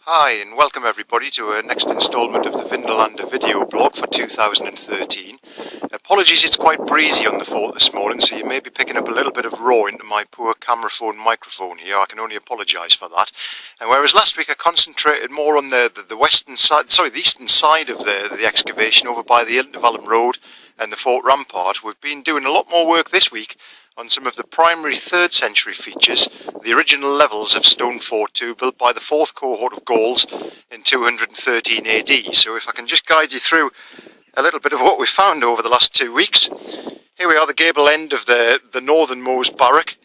Hi and welcome everybody to a next instalment of the Vindolanda video blog for 2013. Apologies, it's quite breezy on the fort this morning, so you may be picking up a little bit of raw into my poor camera phone microphone here. I can only apologise for that. And whereas last week I concentrated more on the western side, the eastern side of the excavation over by the Intervallum Road and the fort rampart, we've been doing a lot more work this week on some of the primary 3rd century features, the original levels of Stone Fort 2 built by the 4th cohort of Gauls in 213 AD. So if I can just guide you through a little bit of what we found over the last 2 weeks. Here we are, the gable end of the northernmost barrack,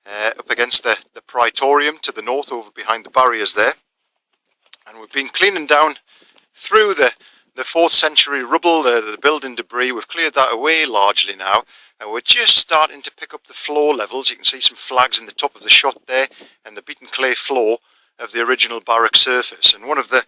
up against the praetorium to the north over behind the barriers there. And we've been cleaning down through the 4th century rubble, the building debris. We've cleared that away largely now, and we're just starting to pick up the floor levels. You can see some flags in the top of the shot there and the beaten clay floor of the original barrack surface. And one of the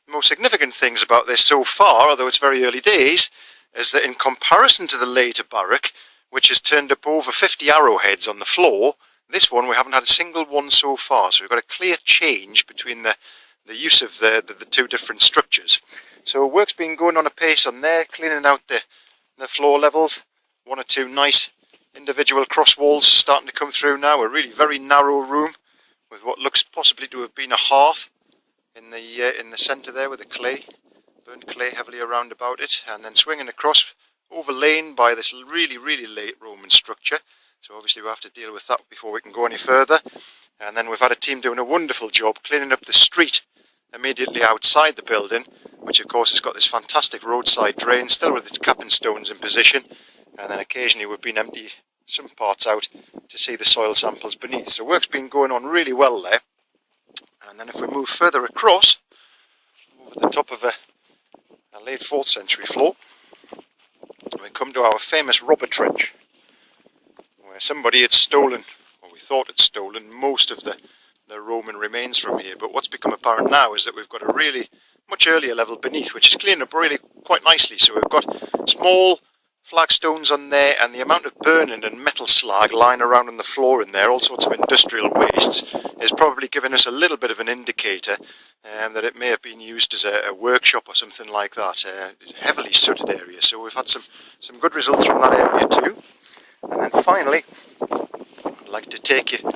most significant things about this so far, although it's very early days, is that in comparison to the later barrack, which has turned up over 50 arrowheads on the floor, this one we haven't had a single one so far. So we've got a clear change between the use of the two different structures. So work's been going on apace on there, cleaning out the floor levels. One or two nice individual cross walls starting to come through now. A really very narrow room with what looks possibly to have been a hearth in the centre there with the clay, burnt clay heavily around about it, and then swinging across, overlain by this really late Roman structure. So obviously we have to deal with that before we can go any further. And then we've had a team doing a wonderful job cleaning up the street immediately outside the building, which of course has got this fantastic roadside drain, still with its capping stones in position, and then occasionally we've been empty some parts out to see the soil samples beneath. So work's been going on really well there. And then if we move further across, over the top of a late 4th century floor, we come to our famous robber trench, where somebody had stolen, or we thought had stolen, most of the Roman remains from here. But what's become apparent now is that we've got a really much earlier level beneath, which is cleaned up really quite nicely. So we've got small flagstones on there, and the amount of burning and metal slag lying around on the floor in there, all sorts of industrial wastes, is probably giving us a little bit of an indicator that it may have been used as a workshop or something like that. Heavily sooted area, so we've had some good results from that area too. And then finally, I'd like to take you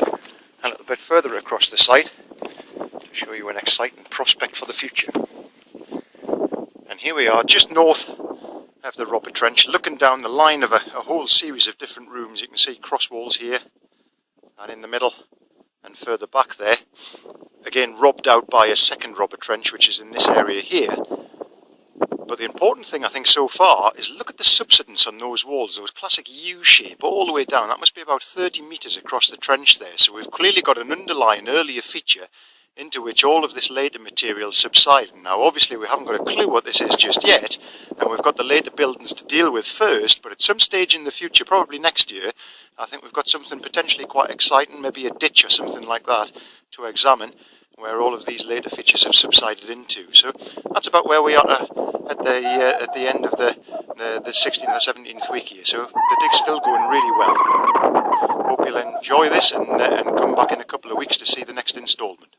a little bit further across the site to show you an exciting prospect for the future. And here we are, just north of the robber trench, looking down the line of a whole series of different rooms. You can see cross walls here, and in the middle and further back there, again robbed out by a second robber trench, which is in this area here. But the important thing I think so far is look at the subsidence on those walls, those classic U shape all the way down. That must be about 30 metres across the trench there. So we've clearly got an underlying earlier feature into which all of this later material subsided. Now obviously we haven't got a clue what this is just yet, and we've got the later buildings to deal with first, but at some stage in the future, probably next year, I think we've got something potentially quite exciting, maybe a ditch or something like that, to examine where all of these later features have subsided into. So that's about where we are at the end of the 16th or 17th week here. So the dig's still going really well. Hope you'll enjoy this and come back in a couple of weeks to see the next instalment.